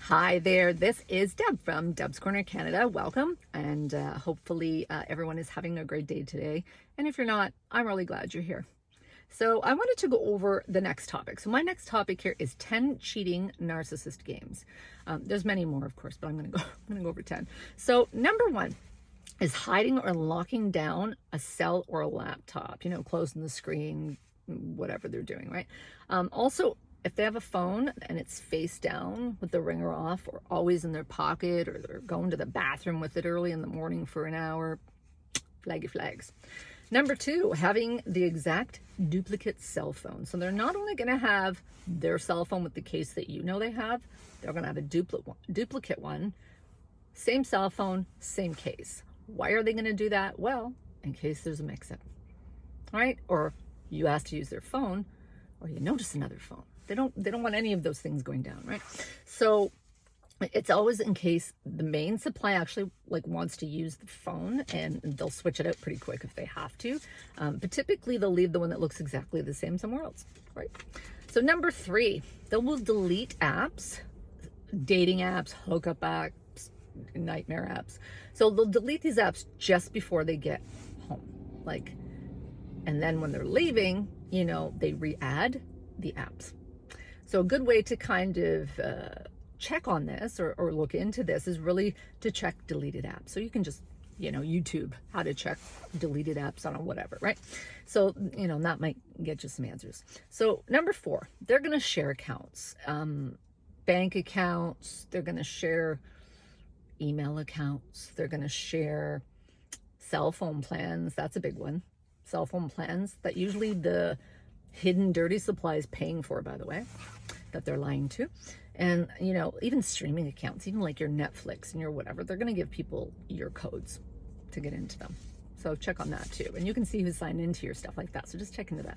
Hi there, this is Deb from Deb's Corner Canada. Welcome, and hopefully everyone is having a great day today. And if you're not, I'm really glad you're here. So I wanted to go over the next topic. So my next topic here is 10 cheating narcissist games. There's many more, of course, but I'm going to go over 10. So number one is hiding or locking down a cell or a laptop, closing the screen, whatever they're doing, right? Also, if they have a phone and it's face down with the ringer off or always in their pocket, or they're going to the bathroom with it early in the morning for an hour, flaggy flags. Number two, having the exact duplicate cell phone. So they're not only going to have their cell phone with the case that they have, they're going to have a duplicate one, same cell phone, same case. Why are they going to do that? Well, in case there's a mix-up, right? Or you ask to use their phone, or you notice another phone. They don't want any of those things going down, right? So it's always in case the main supply actually wants to use the phone, and they'll switch it out pretty quick if they have to. But typically they'll leave the one that looks exactly the same somewhere else, right? So number three, they will delete apps, dating apps, hookup apps, nightmare apps. So they'll delete these apps just before they get home, and then when they're leaving, they re-add the apps. So a good way to kind of check on this or look into this is really to check deleted apps. So you can just, YouTube how to check deleted apps on a whatever, right? So, that might get you some answers. So number four, they're going to share accounts, bank accounts. They're going to share email accounts. They're going to share cell phone plans. That's a big one. Cell phone plans that usually the hidden dirty supply is paying for, by the way, that they're lying to. And even streaming accounts, even like your Netflix and your whatever, they're going to give people your codes to get into them. So check on that too, and you can see who's signed into your stuff like that. So just check into that.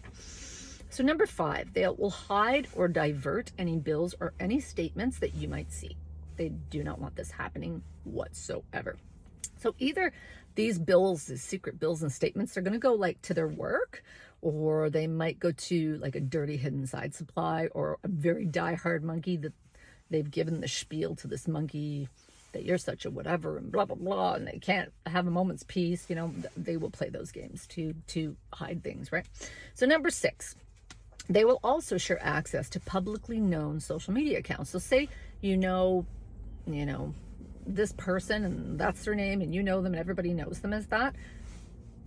So number five, they will hide or divert any bills or any statements that you might see. They do not want this happening whatsoever. So either these bills, the secret bills and statements, they're going to go to their work, or they might go to a dirty hidden side supply, or a very diehard monkey that they've given the spiel to this monkey that you're such a whatever and blah, blah, blah, and they can't have a moment's peace. They will play those games to hide things, right? So number six, they will also share access to publicly known social media accounts. So say, this person and that's their name and them and everybody knows them as that,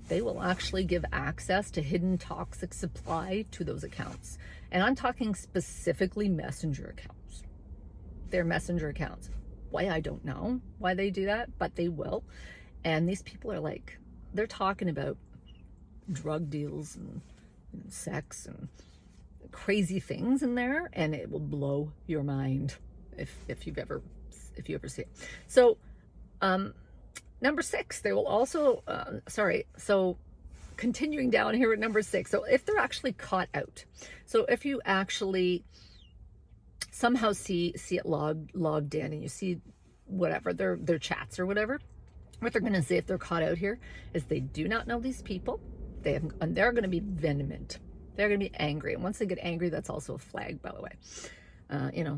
they will actually give access to hidden toxic supply to those accounts. And I'm talking specifically messenger accounts. They're messenger accounts. Why, I don't know why they do that, but they will. And these people are they're talking about drug deals and sex and crazy things in there, and it will blow your mind if you ever see it. So number six, they will also so continuing down here at number six, so if they're actually caught out, so if you actually somehow see it logged in, and you see whatever their chats or whatever, what they're going to say if they're caught out here is they do not know these people, and they're going to be vehement. They're going to be angry. And once they get angry, that's also a flag, by the way.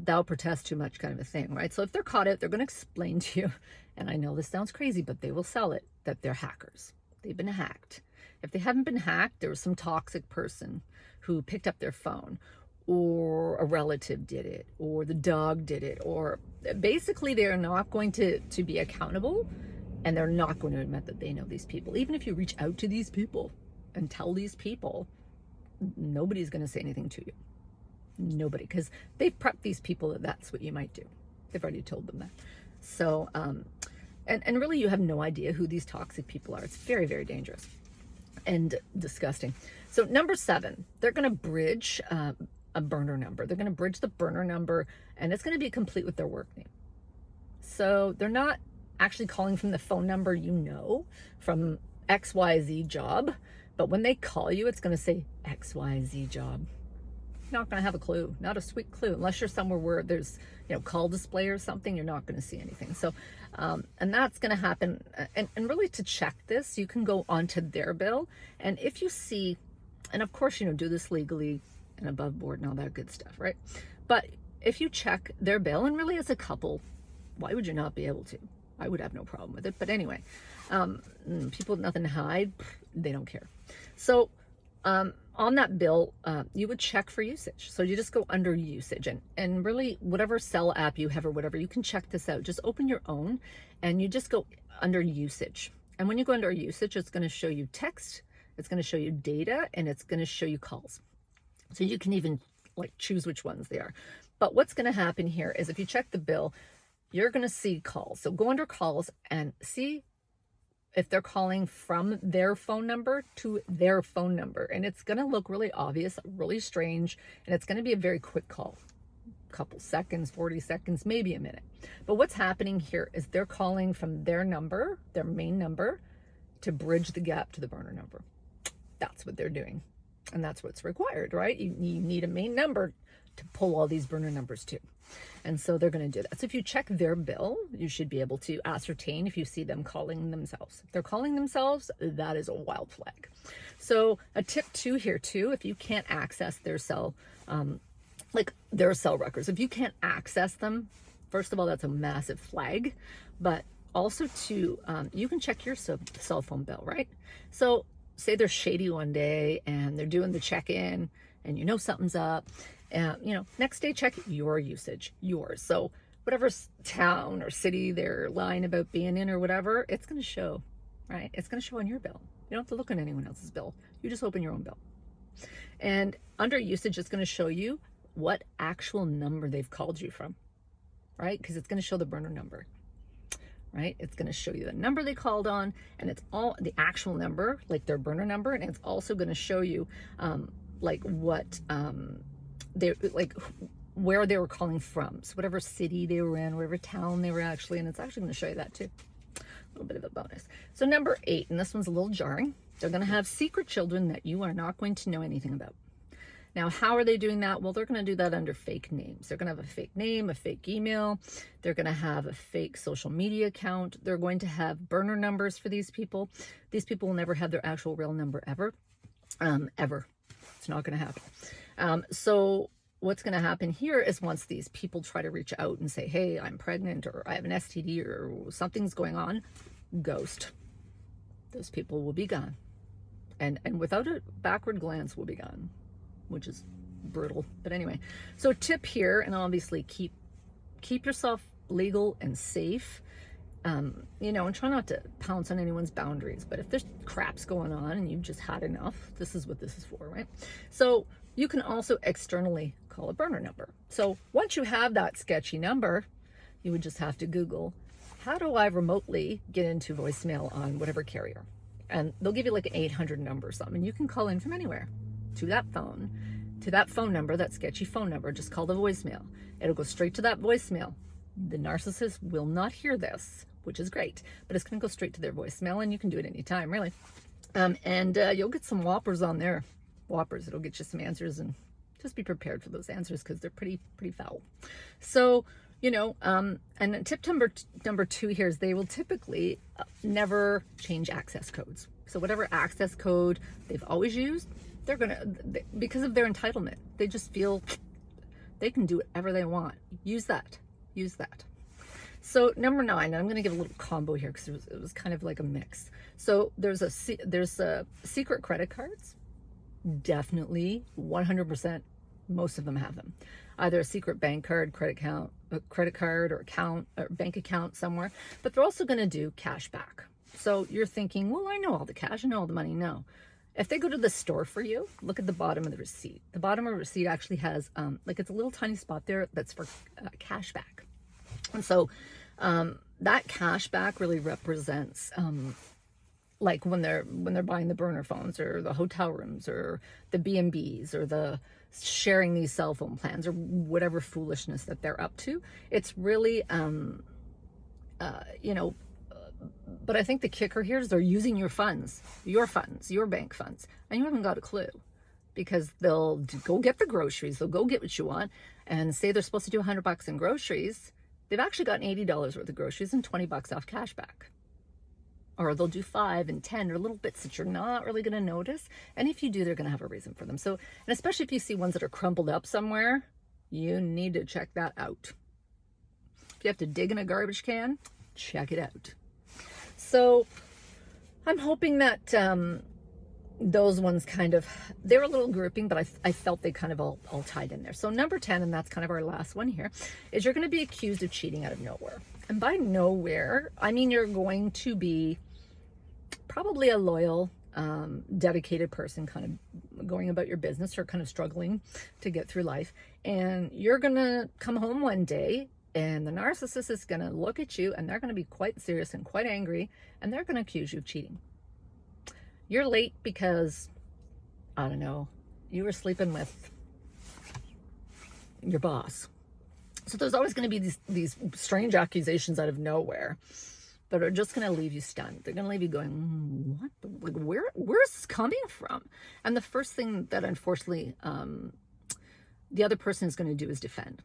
Thou protest too much kind of a thing, right? So if they're caught out, they're going to explain to you, and I know this sounds crazy, but they will sell it, that they're hackers. They've been hacked. If they haven't been hacked, there was some toxic person who picked up their phone, or a relative did it, or the dog did it, or basically they are not going to be accountable, and they're not going to admit that they know these people. Even if you reach out to these people and tell these people, nobody's going to say anything to you. Nobody, because they've prepped these people that that's what you might do. They've already told them that. So, and really you have no idea who these toxic people are. It's very, very dangerous and disgusting. So number seven, they're going to bridge a burner number. They're going to bridge the burner number, and it's going to be complete with their work name. So they're not actually calling from the phone number from XYZ job, but when they call you, it's going to say XYZ job. Not going to have a clue, not a sweet clue, unless you're somewhere where there's call display or something. You're not going to see anything. So and that's going to happen, and really to check this, you can go onto their bill, and if you see, and of course do this legally and above board and all that good stuff, right? But if you check their bill, and really as a couple, why would you not be able to? I would have no problem with it. But anyway, people with nothing to hide, they don't care. So on that bill, you would check for usage. So you just go under usage, and really whatever cell app you have or whatever, you can check this out. Just open your own and you just go under usage. And when you go under usage, it's going to show you text, it's going to show you data, and it's going to show you calls. So you can even like choose which ones they are. But what's going to happen here is if you check the bill, you're going to see calls. So go under calls and see if they're calling from their phone number to their phone number. And it's going to look really obvious, really strange, and it's going to be a very quick call. A couple seconds, 40 seconds, maybe a minute. But what's happening here is they're calling from their number, their main number, to bridge the gap to the burner number. That's what they're doing. And that's what's required, right? You need a main number to pull all these burner numbers to. And so they're going to do that. So if you check their bill, you should be able to ascertain if you see them calling themselves. If they're calling themselves, that is a wild flag. So a tip 2 here too, if you can't access their cell, like their cell records, if you can't access them, first of all, that's a massive flag. But also too, you can check your cell phone bill, right? So say they're shady one day and they're doing the check-in and you know something's up. Next day, check your usage, yours. So whatever town or city they're lying about being in or whatever, it's going to show, right? It's going to show on your bill. You don't have to look at anyone else's bill. You just open your own bill. And under usage, it's going to show you what actual number they've called you from, right? Because it's going to show the burner number, right? It's going to show you the number they called on, and it's all the actual number, like their burner number. And it's also going to show you like what they like where they were calling from, so whatever city they were in, whatever town they were actually in. It's actually going to show you that too. A little bit of a bonus. So number 8, and this one's a little jarring, they're going to have secret children that you are not going to know anything about. Now, how are they doing that? Well, they're going to do that under fake names. They're going to have a fake name, a fake email. They're going to have a fake social media account. They're going to have burner numbers for these people. These people will never have their actual real number ever. Ever. It's not going to happen. So what's going to happen here is once these people try to reach out and say, hey, I'm pregnant, or I have an STD, or something's going on, ghost. Those people will be gone. And without a backward glance will be gone, which is brutal. But anyway, so tip here, and obviously keep yourself legal and safe. And try not to pounce on anyone's boundaries. But if there's crap's going on and you've just had enough, this is what this is for, right? So you can also externally call a burner number. So once you have that sketchy number, you would just have to Google, how do I remotely get into voicemail on whatever carrier? And they'll give you like an 800 number or something. You can call in from anywhere to that phone number, that sketchy phone number. Just call the voicemail. It'll go straight to that voicemail. The narcissist will not hear this, which is great, but it's going to go straight to their voicemail, and you can do it anytime, really. And you'll get some whoppers on there. Whoppers, it'll get you some answers, and just be prepared for those answers because they're pretty foul. So, and tip number 2 here is they will typically never change access codes. So whatever access code they've always used, they're going to, because of their entitlement, they just feel they can do whatever they want. Use that. So number 9, and I'm going to give a little combo here because it was kind of like a mix. So there's secret credit cards. Definitely 100%. Most of them have them. Either a secret bank card, credit card, or bank account somewhere. But they're also going to do cash back. So you're thinking, well, I know all the cash, I know all the money. No. If they go to the store for you, look at the bottom of the receipt. The bottom of the receipt actually has, it's a little tiny spot there that's for cash back. And so that cash back really represents like when they're buying the burner phones or the hotel rooms or the B&Bs or the sharing these cell phone plans or whatever foolishness that they're up to. It's really, but I think the kicker here is they're using your funds, your bank funds, and you haven't got a clue, because they'll go get the groceries, they'll go get what you want, and say they're supposed to do $100 in groceries. They've actually gotten $80 worth of groceries and $20 off cash back. Or they'll do 5 and 10 or little bits that you're not really going to notice. And if you do, they're going to have a reason for them. So, and especially if you see ones that are crumpled up somewhere, you need to check that out. If you have to dig in a garbage can, check it out. So I'm hoping that those ones kind of, they're a little grouping, but I felt they kind of all tied in there. So number 10, and that's kind of our last one here, is you're going to be accused of cheating out of nowhere. And by nowhere, I mean you're going to be probably a loyal, dedicated person, kind of going about your business or kind of struggling to get through life. And you're going to come home one day and the narcissist is going to look at you and they're going to be quite serious and quite angry, and they're going to accuse you of cheating. You're late because, I don't know, you were sleeping with your boss. So there's always going to be these strange accusations out of nowhere that are just going to leave you stunned. They're going to leave you going, what? Like, where's this coming from? And the first thing that, unfortunately, the other person is going to do is defend.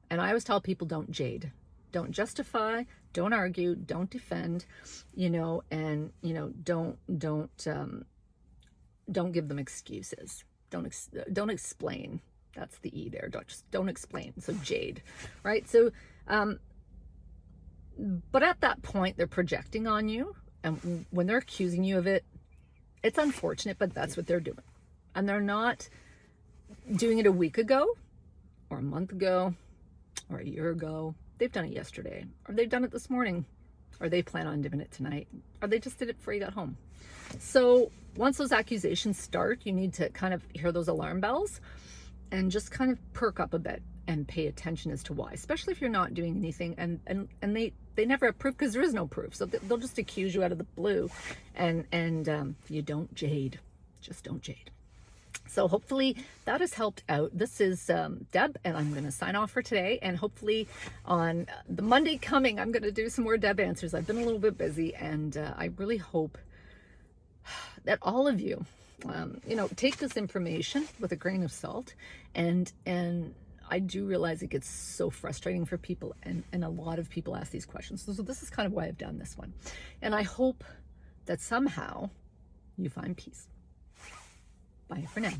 And I always tell people, don't jade. Don't justify, don't argue, don't defend, and, don't give them excuses. Don't explain. That's the E there. Don't explain. So jade, right? So, but at that point, they're projecting on you. And when they're accusing you of it, it's unfortunate, but that's what they're doing. And they're not doing it a week ago or a month ago or a year ago. They've done it yesterday, or they've done it this morning, or they plan on doing it tonight, or they just did it before you got home. So once those accusations start, you need to kind of hear those alarm bells and just kind of perk up a bit and pay attention as to why, especially if you're not doing anything and they never have proof, because there is no proof. So they'll just accuse you out of the blue, and you don't jade. Just don't jade. So hopefully that has helped out. This is Deb, and I'm going to sign off for today. And hopefully on the Monday coming, I'm going to do some more Deb answers. I've been a little bit busy, and I really hope that all of you, take this information with a grain of salt. And I do realize it gets so frustrating for people, and a lot of people ask these questions. So this is kind of why I've done this one. And I hope that somehow you find peace. Bye for now.